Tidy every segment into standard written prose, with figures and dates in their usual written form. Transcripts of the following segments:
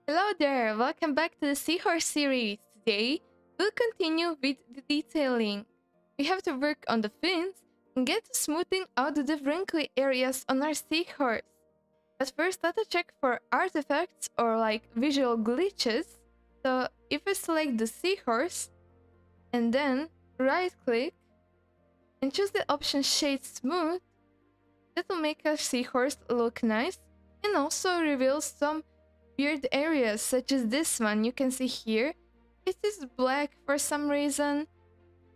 Hello there, welcome back to the Seahorse series. Today, we'll continue with the detailing. We have to work on the fins and get to smoothing out the wrinkly areas on our seahorse. But first, let's check for artifacts or like visual glitches. So if we select the seahorse and then right click and choose the option Shade Smooth, that will make our seahorse look nice and also reveal some weird areas such as this one. You can see here it is black for some reason.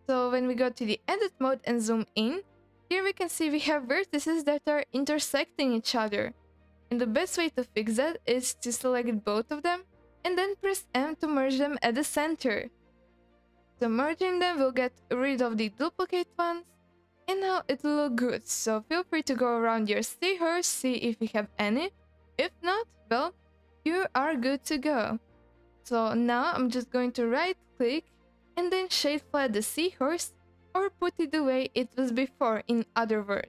So when we go to the edit mode and zoom in, here we can see we have vertices that are intersecting each other, and the best way to fix that is to select both of them and then press M to merge them at the center. So merging them will get rid of the duplicate ones, and now it will look good. So feel free to go around your seahorse, see if you have any. If not, well, you are good to go. So now I'm just going to right click and then shade flat the seahorse, or put it the way it was before, in other words.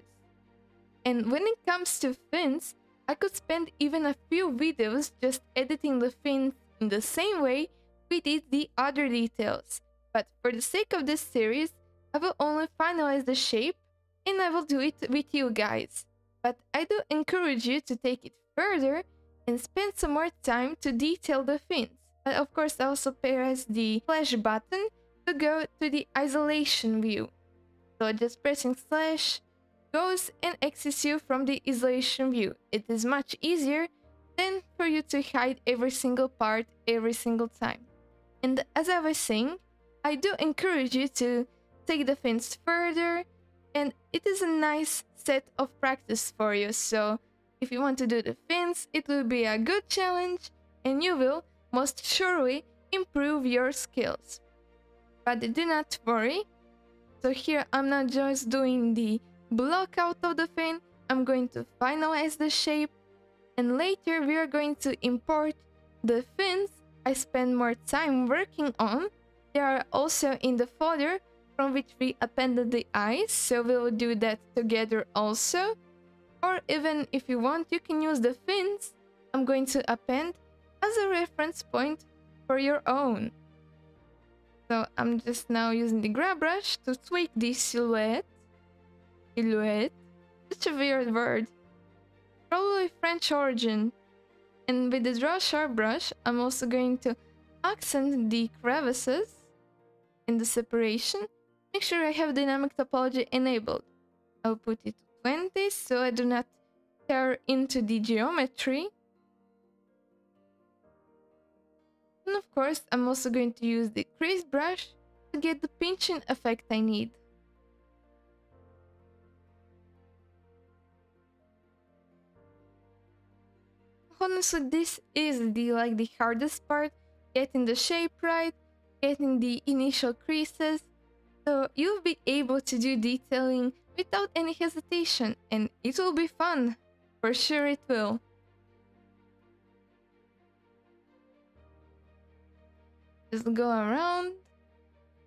And when it comes to fins, I could spend even a few videos just editing the fins in the same way we did the other details. But for the sake of this series, I will only finalize the shape and I will do it with you guys. But I do encourage you to take it further and spend some more time to detail the fins. But of course, I also press the slash button to go to the isolation view. So just pressing slash goes and exits you from the isolation view. It is much easier than for you to hide every single part every single time. And as I was saying, I do encourage you to take the fins further, and it is a nice set of practice for you. So if you want to do the fins, it will be a good challenge and you will most surely improve your skills. But do not worry. So here I'm not just doing the block out of the fin, I'm going to finalize the shape, and later we are going to import the fins I spend more time working on. They are also in the folder from which we appended the eyes, so we will do that together also. Or even if you want, you can use the fins I'm going to append as a reference point for your own. So I'm just now using the grab brush to tweak the silhouette. Such a weird word. Probably French origin. And with the draw sharp brush, I'm also going to accent the crevices in the separation. Make sure I have dynamic topology enabled. I'll put it to 20 so I do not tear into the geometry. And of course, I'm also going to use the crease brush to get the pinching effect I need. Honestly, this is the hardest part, getting the shape right, getting the initial creases. So you'll be able to do detailing without any hesitation, and it will be fun. For sure it will. Just go around.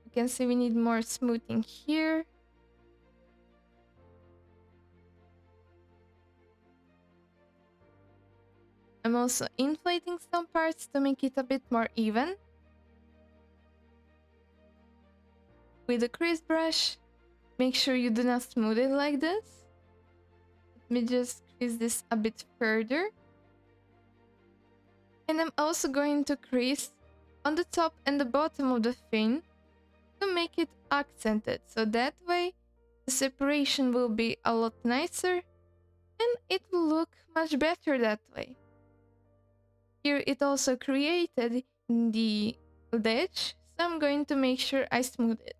You can see we need more smoothing here. I'm also inflating some parts to make it a bit more even. With a crease brush, make sure you do not smooth it like this. Let me just crease this a bit further. And I'm also going to crease on the top and the bottom of the fin to make it accented. So that way, the separation will be a lot nicer and it will look much better that way. Here it also created the ledge, so I'm going to make sure I smooth it.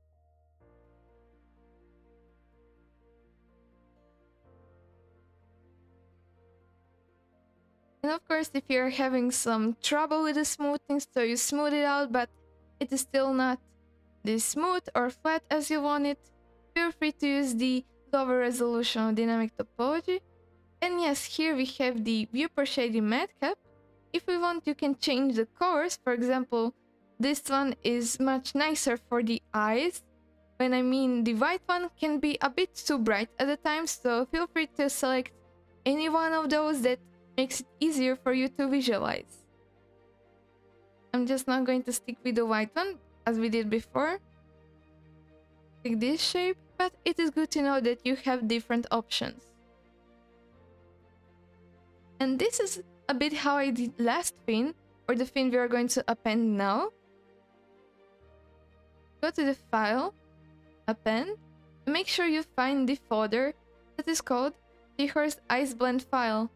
And of course, if you're having some trouble with the smoothing, so you smooth it out, but it is still not this smooth or flat as you want it, feel free to use the lower resolution of dynamic topology. And yes, here we have the viewport shading matcap. If we want, you can change the colors. For example, this one is much nicer for the eyes. When I mean the white one can be a bit too bright at the time, so feel free to select any one of those that makes it easier for you to visualize. I'm just not going to stick with the white one as we did before. Take this shape, but it is good to know that you have different options. And this is a bit how I did last fin, or the fin we are going to append now. Go to the file, append, and make sure you find the folder that is called Seahorse Ice Blend file.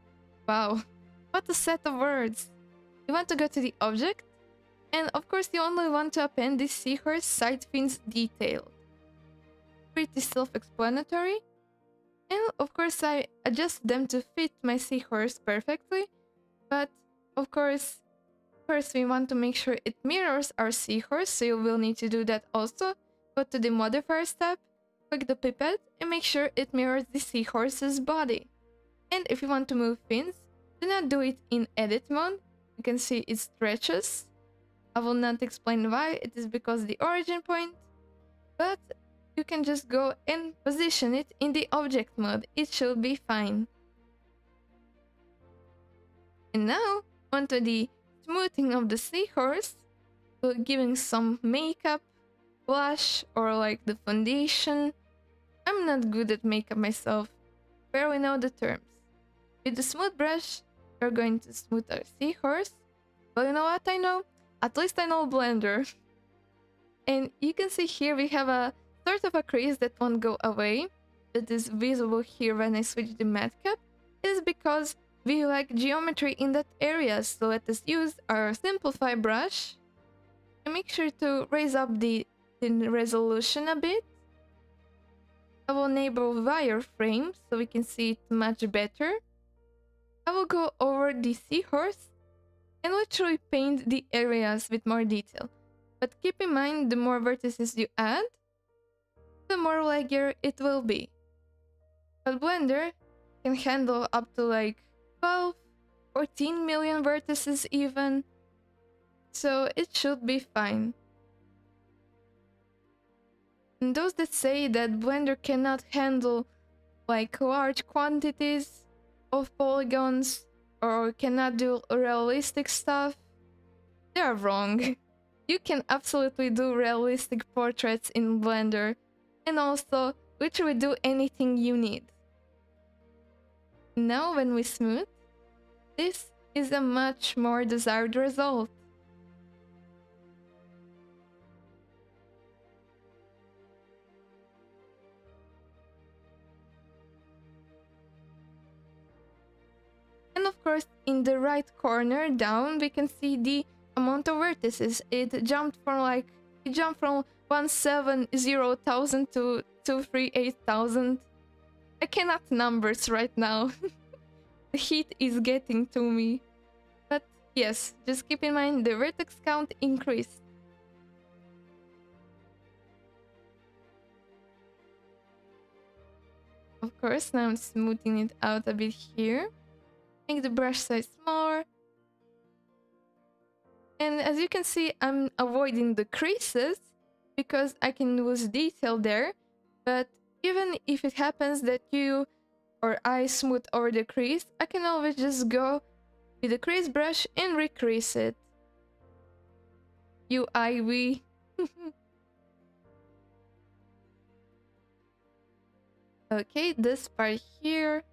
Wow, what a set of words! You want to go to the object, and of course you only want to append the Seahorse side fins detail. Pretty self-explanatory. And of course I adjust them to fit my Seahorse perfectly, but of course first we want to make sure it mirrors our Seahorse, so you will need to do that also. Go to the modifiers tab, click the pipette, and make sure it mirrors the Seahorse's body. And if you want to move fins, do not do it in edit mode. You can see it stretches. I will not explain why, it is because the origin point, but you can just go and position it in the object mode. It should be fine. And now, onto the smoothing of the Seahorse. So giving some makeup, blush, or like the foundation. I'm not good at makeup myself, barely know the terms. With the smooth brush, we're going to smooth our Seahorse. But you know what I know? At least I know Blender. And you can see here we have a sort of a crease that won't go away, that is visible here when I switch the matte cap. It is because we lack geometry in that area, so let us use our simplify brush and make sure to raise up the resolution a bit. I will enable wireframe so we can see it much better. I will go over the Seahorse and literally paint the areas with more detail. But keep in mind, the more vertices you add, the more leggier it will be. But Blender can handle up to like 12, 14 million vertices even, so it should be fine. And those that say that Blender cannot handle like large quantities of polygons or cannot do realistic stuff, they are wrong. You can absolutely do realistic portraits in Blender, and also literally do anything you need. Now when we smooth, this is a much more desired result. And of course, in the right corner down, we can see the amount of vertices. It jumped from 170,000 to 238,000. I cannot numbers right now. The heat is getting to me. But yes, just keep in mind the vertex count increased. Of course, now I'm smoothing it out a bit here. Make the brush size smaller. And as you can see, I'm avoiding the creases because I can lose detail there. But even if it happens that you or I smooth over the crease, I can always just go with the crease brush and recrease it. we. Okay, this part here.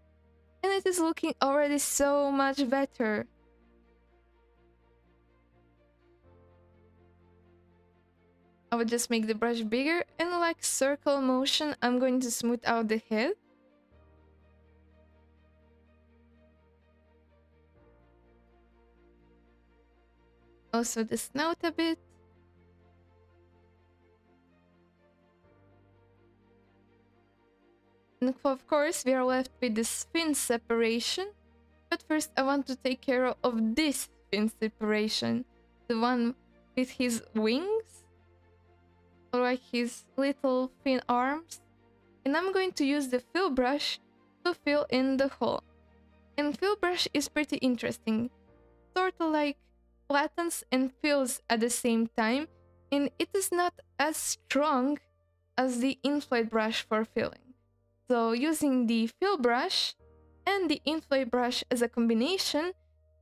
And it is looking already so much better. I would just make the brush bigger and like circle motion, I'm going to smooth out the head. Also the snout a bit. And of course we are left with this fin separation. But first I want to take care of this fin separation. The one with his wings. Or like his little fin arms. And I'm going to use the fill brush to fill in the hole. And fill brush is pretty interesting. Sort of like flattens and fills at the same time. And it is not as strong as the inflate brush for filling. So using the fill brush and the inflate brush as a combination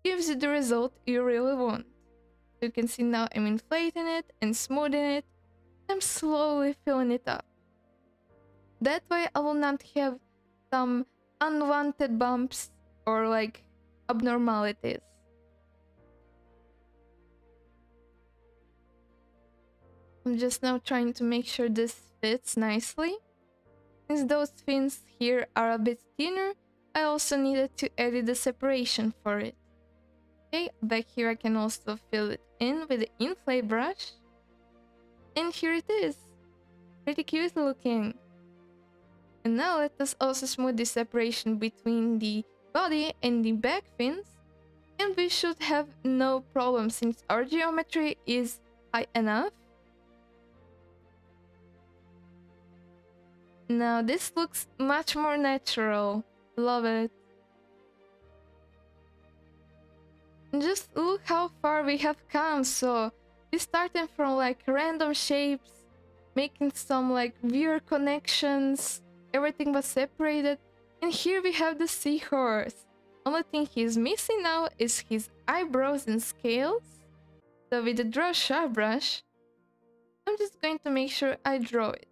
gives you the result you really want. You can see now I'm inflating it and smoothing it. I'm slowly filling it up. That way I will not have some unwanted bumps or like abnormalities. I'm just now trying to make sure this fits nicely. Since those fins here are a bit thinner, I also needed to edit the separation for it. Okay, back here I can also fill it in with the inflate brush. And here it is. Pretty cute looking. And now let us also smooth the separation between the body and the back fins. And we should have no problem since our geometry is high enough. Now this looks much more natural. Love it. And just look how far we have come. So we started from like random shapes, making some like weird connections. Everything was separated. And here we have the seahorse. Only thing he's missing now is his eyebrows and scales. So with the draw sharp brush, I'm just going to make sure I draw it.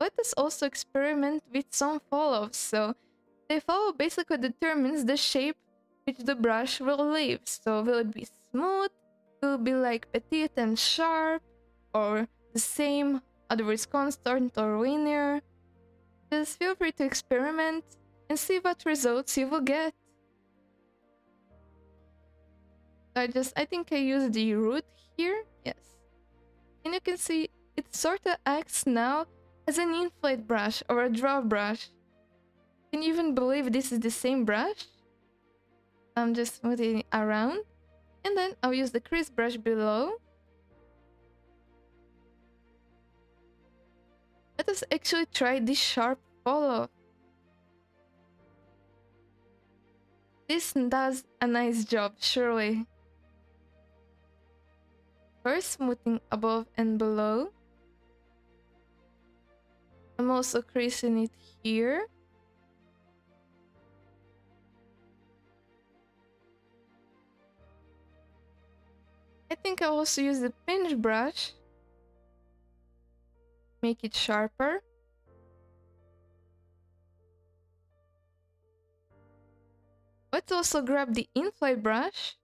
Let us also experiment with some falloffs. So the falloff basically determines the shape which the brush will leave. So will it be smooth? Will it be like petite and sharp? Or the same, otherwise constant or linear? Just feel free to experiment and see what results you will get. I think I used the root here, yes. And you can see it sort of acts now as an inflate brush or a draw brush. Can you even believe this is the same brush? I'm just moving it around. And then I'll use the crease brush below. Let us actually try this sharp falloff. This does a nice job, surely. First smoothing above and below. I'm also creasing it here. I think I'll also use the pinch brush. Make it sharper. Let's also grab the inflate brush.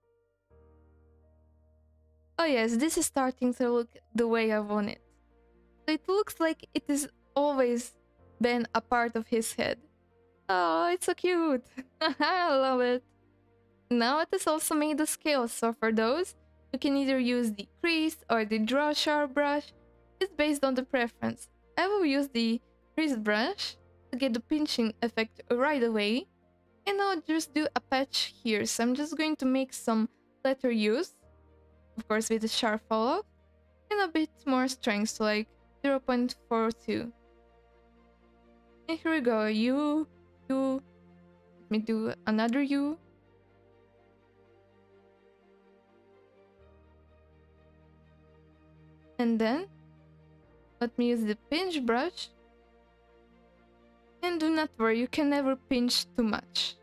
Oh yes, this is starting to look the way I want it. So it looks like it is always been a part of his head. Oh, it's so cute. I love it. Now it has also made the scales, so for those, you can either use the crease or the draw sharp brush. It's based on the preference. I will use the crease brush to get the pinching effect right away. And I'll just do a patch here. So I'm just going to make some letter U's, of course with the sharp falloff, and a bit more strength, so like 0.42. And here we go, U, U. Let me do another U. And then let me use the pinch brush. And do not worry, you can never pinch too much.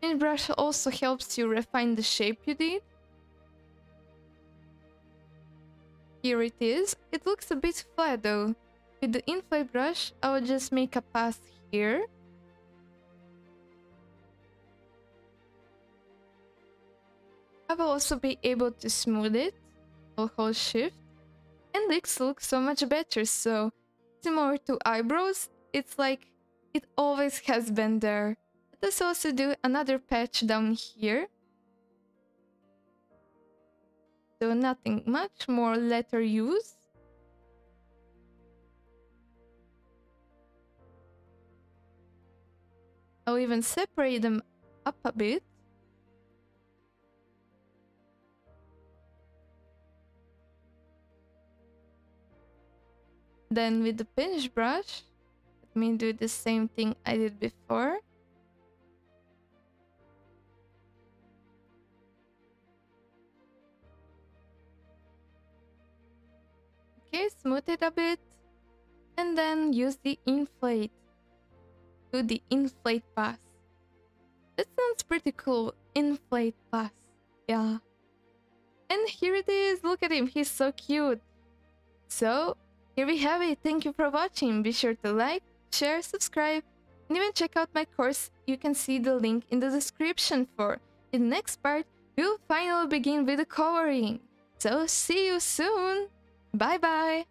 Pinch brush also helps you refine the shape you did. Here it is. It looks a bit flat though. With the inflate brush, I will just make a pass here. I will also be able to smooth it. I'll hold shift. And this looks so much better, so similar to eyebrows, it's like it always has been there. Let's also do another patch down here. So nothing much, more letter U's. I'll even separate them up a bit. Then with the pinch brush, let me do the same thing I did before. Okay, smooth it a bit. And then use the inflate. Do the inflate pass. That sounds pretty cool, inflate pass. Yeah. And here it is. Look at him. He's so cute. So, here we have it. Thank you for watching. Be sure to like, share, subscribe, and even check out my course. You can see the link in the description for. In the next part, we'll finally begin with the coloring. So, see you soon. Bye bye.